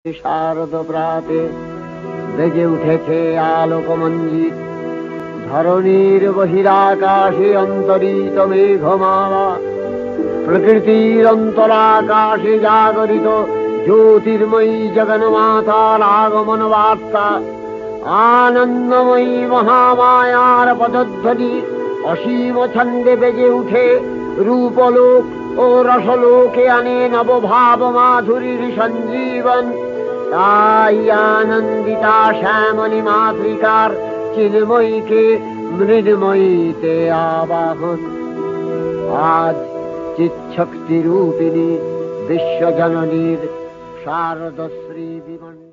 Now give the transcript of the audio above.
শারদ প্রাতে বেজে উঠেছে আলোকমঞ্জিত, ধরণীর বহিরাকাশে অন্তরিত মেঘমালা, প্রকৃতির অন্তরাকাশে জাগরিত জ্যোতির্ময়ী জগন্মাতার আগমন বার্তা। আনন্দময়ী মহামায়ার পদধ্বনি অসীম ছন্দে বেজে উঠে রূপলোক ও রসলোকে আনে নবভাব মাধুরীর সঞ্জীবন। তাই আনন্দিতা শ্যামলী মাতৃকার চিন্ময়ীকে মৃন্ময়ীতে আবাহন। আজ চিৎশক্তি রূপিণী বিশ্বজননীর শারদশ্রী বিমণ্ডিত।